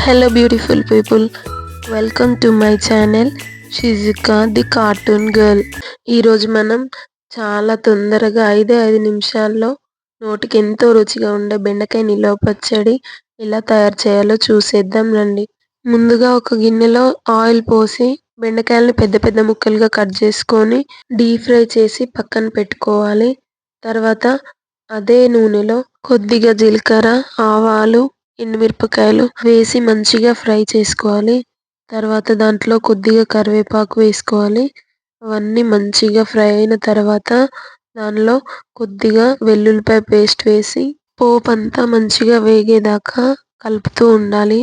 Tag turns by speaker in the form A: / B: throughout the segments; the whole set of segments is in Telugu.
A: Hello beautiful people, welcome to my channel Shizika the cartoon girl. ఈరోజు మనం చాలా తొందరగా 5 నిమిషాల్లో నోటికి ఎంతో రుచిగా ఉండే బెండకాయ నిలవ పచ్చడి ఎలా తయారు చేయాలో చూసేద్దాం రండి. ముందుగా ఒక గిన్నెలో ఆయిల్ పోసి బెండకాయలను పెద్ద పెద్ద ముక్కలుగా కట్ చేసుకొని డీప్ ఫ్రై చేసి పక్కన పెట్టుకోవాలి. తర్వాత అదే నూనెలో కొద్దిగా జీలకర్ర, ఆవాలు, ఎండుమిరపకాయలు వేసి మంచిగా ఫ్రై చేసుకోవాలి. తర్వాత దాంట్లో కొద్దిగా కరివేపాకు వేసుకోవాలి. అవన్నీ మంచిగా ఫ్రై అయిన తర్వాత దానిలో కొద్దిగా వెల్లుల్లిపాయ పేస్ట్ వేసి పోపంతా మంచిగా వేగేదాకా కలుపుతూ ఉండాలి.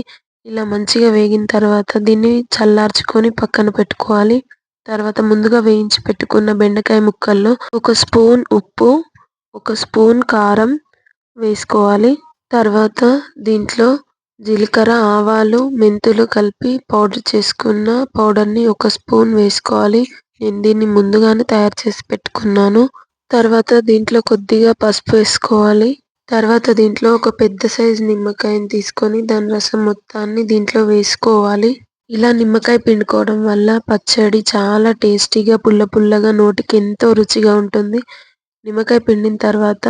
A: ఇలా మంచిగా వేగిన తర్వాత దీన్ని చల్లార్చుకొని పక్కన పెట్టుకోవాలి. తర్వాత ముందుగా వేయించి పెట్టుకున్న బెండకాయ ముక్కల్లో ఒక స్పూన్ ఉప్పు, ఒక స్పూన్ కారం వేసుకోవాలి. తర్వాత దీంట్లో జీలకర్ర, ఆవాలు, మెంతులు కలిపి పౌడర్ చేసుకున్న పౌడర్ని ఒక స్పూన్ వేసుకోవాలి. నేను దీన్ని ముందుగానే తయారు చేసి పెట్టుకున్నాను. తర్వాత దీంట్లో కొద్దిగా పసుపు వేసుకోవాలి. తర్వాత దీంట్లో ఒక పెద్ద సైజు నిమ్మకాయని తీసుకొని దాని రసం మొత్తాన్ని దీంట్లో వేసుకోవాలి. ఇలా నిమ్మకాయ పిండుకోవడం వల్ల పచ్చడి చాలా టేస్టీగా పుల్ల పుల్లగా నోటికి ఎంతో రుచిగా ఉంటుంది. నిమ్మకాయ పిండిన తర్వాత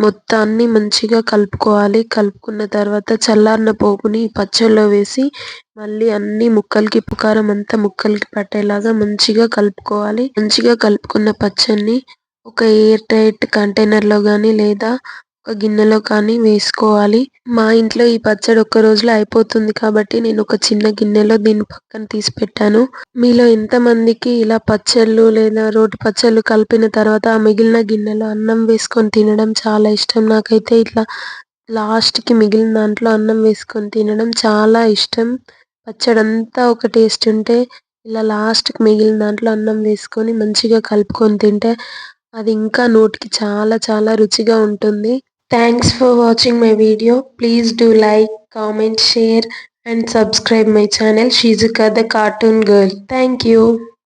A: మొత్తాన్ని మంచిగా కలుపుకోవాలి. కలుపుకున్న తర్వాత చల్లారిన పోపుని పచ్చడిలో వేసి మళ్ళీ అన్ని ముక్కలకి ఉప్పు కారం అంతా ముక్కలకి పట్టేలాగా మంచిగా కలుపుకోవాలి. మంచిగా కలుపుకున్న పచ్చడిని ఒక ఎయిర్ టైట్ కంటైనర్లో కానీ లేదా ఒక గిన్నెలో కానీ వేసుకోవాలి. మా ఇంట్లో ఈ పచ్చడి ఒక్క రోజులో అయిపోతుంది కాబట్టి నేను ఒక చిన్న గిన్నెలో దీన్ని పక్కన తీసి పెట్టాను. మీలో ఎంతమందికి ఇలా పచ్చళ్ళు లేదా రోటి పచ్చళ్ళు కలిపిన తర్వాత ఆ మిగిలిన గిన్నెలో అన్నం వేసుకొని తినడం చాలా ఇష్టం. నాకైతే ఇట్లా లాస్ట్కి మిగిలిన దాంట్లో అన్నం వేసుకొని తినడం చాలా ఇష్టం. పచ్చడి అంతా ఒక టేస్ట్ ఉంటే ఇలా లాస్ట్కి మిగిలిన దాంట్లో అన్నం వేసుకొని మంచిగా కలుపుకొని తింటే అది ఇంకా నోటికి చాలా చాలా రుచిగా ఉంటుంది. Thanks for watching my video. Please do like, comment, share and subscribe my channel Shizuka the Cartoon Girl. Thank you.